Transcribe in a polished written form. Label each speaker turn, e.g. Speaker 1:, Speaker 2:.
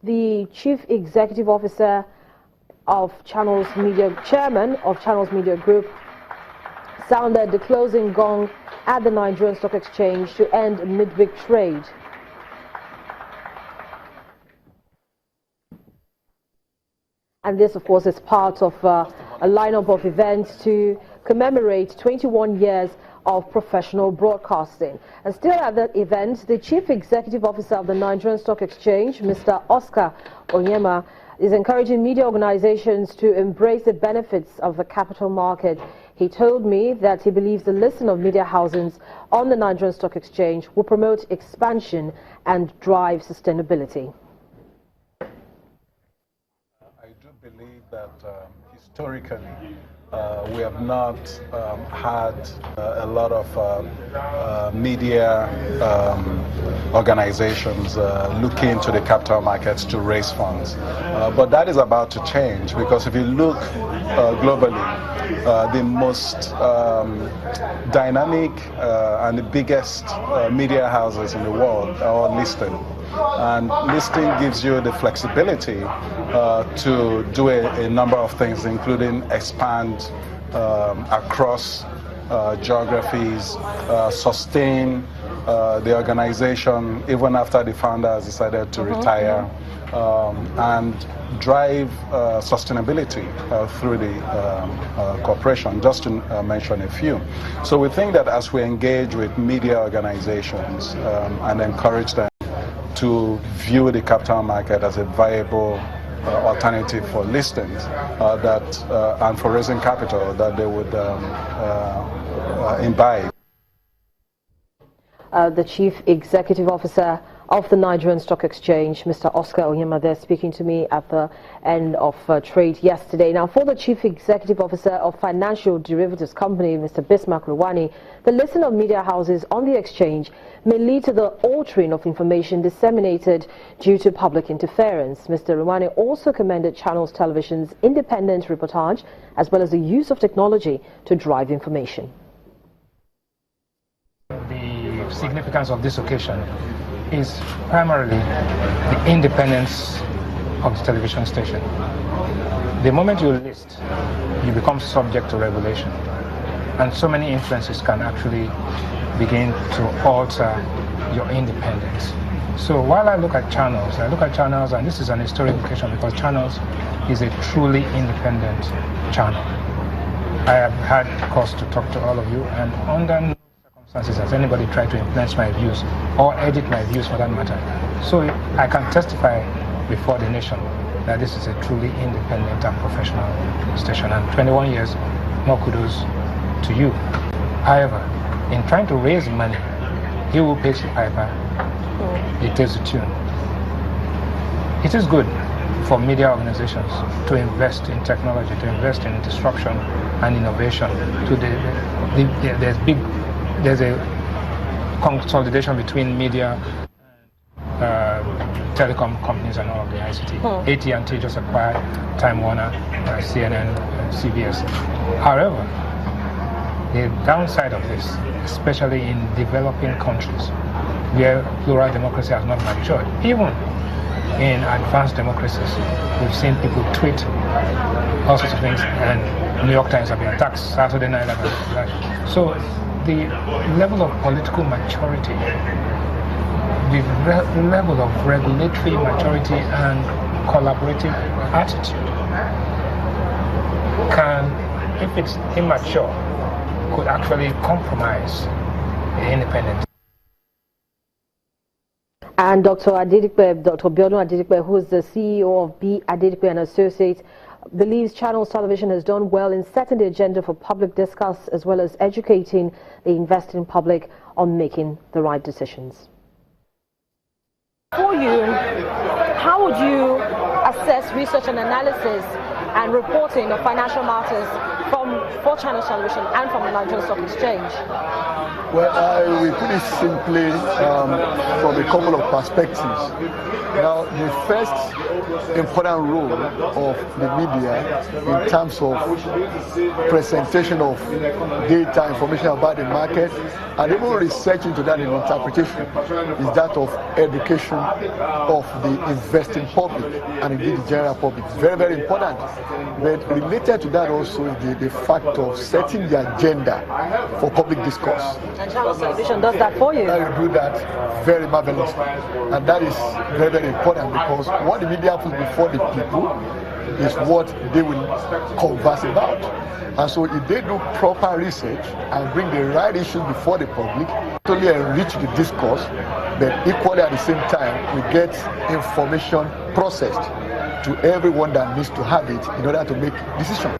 Speaker 1: the Chief Executive Officer of Channels Media, Chairman of Channels Media Group, sounded the closing gong at the Nigerian Stock Exchange to end midweek trade. And this, of course, is part of a lineup of events to commemorate 21 years of professional broadcasting. And still at that event, the Chief Executive Officer of the Nigerian Stock Exchange, Mr. Onyeama, is encouraging media organizations to embrace the benefits of the capital market. He told me that he believes the listing of media houses on the Nigerian Stock Exchange will promote expansion and drive sustainability.
Speaker 2: I do believe that historically we have not had a lot of media organizations looking to the capital markets to raise funds. But that is about to change, because if you look globally, the most dynamic and the biggest media houses in the world are all listed. And listing gives you the flexibility to do a number of things, including expand across geographies, sustain the organization even after the founder has decided to retire, and drive sustainability through the corporation, just to mention a few. So we think that as we engage with media organizations and encourage them to view the capital market as a viable alternative for listings and for raising capital, that they would imbibe.
Speaker 1: The Chief Executive Officer of the Nigerian Stock Exchange, Mr. Onyeama, there speaking to me at the end of trade yesterday. Now, for the Chief Executive Officer of Financial Derivatives Company, Mr. Bismarck Rwani, the listing of media houses on the exchange may lead to the altering of information disseminated due to public interference. Mr. Rwani also commended Channels Television's independent reportage as well as the use of technology to drive information.
Speaker 3: The significance of this occasion is primarily the independence of the television station. The moment you list, you become subject to regulation, and so many influences can actually begin to alter your independence. So while I look at Channels, and this is an historic occasion because Channels is a truly independent channel. I have had cause to talk to all of you, and under no circumstances has anybody tried to influence my views or edit my views for that matter. So I can testify before the nation that this is a truly independent and professional station, and 21 years, more kudos to you. However, in trying to raise money, he who pays the piper, he takes the tune. It is good for media organizations to invest in technology, to invest in disruption and innovation. There's a consolidation between media and telecom companies and all of the ICT. AT&T just acquired Time Warner, CNN, CBS. However, the downside of this, especially in developing countries where plural democracy has not matured, even in advanced democracies, we've seen people tweet all sorts of things, and New York Times have been attacked, Saturday Night Live have been attacked. So the level of political maturity, the level of regulatory maturity and collaborative attitude can, if it's immature, could actually compromise the independence.
Speaker 1: And Dr. Biodun Adedikpe, who is the CEO of B. Adedikpe and Associates, believes Channels Television has done well in setting the agenda for public discourse as well as educating the investing public on making the right decisions. For you, how would you assess research and analysis and reporting of financial matters for Channels Television and from the Nigerian Stock Exchange?
Speaker 4: Well, we put it simply from a couple of perspectives. Now, the first important role of the media in terms of presentation of data, information about the market, and even research into that in interpretation, is that of education of the investing public and indeed the general public. Very, very important. But related to that also is the fact of setting the agenda for public discourse.
Speaker 1: And Channels Television does that for you.
Speaker 4: You do that very marvelously. And that is very, very important, because what the media puts before the people is what they will converse about. And so if they do proper research and bring the right issues before the public, not only enrich the discourse, but equally at the same time, we get information processed to everyone that needs to have it in order to make decisions.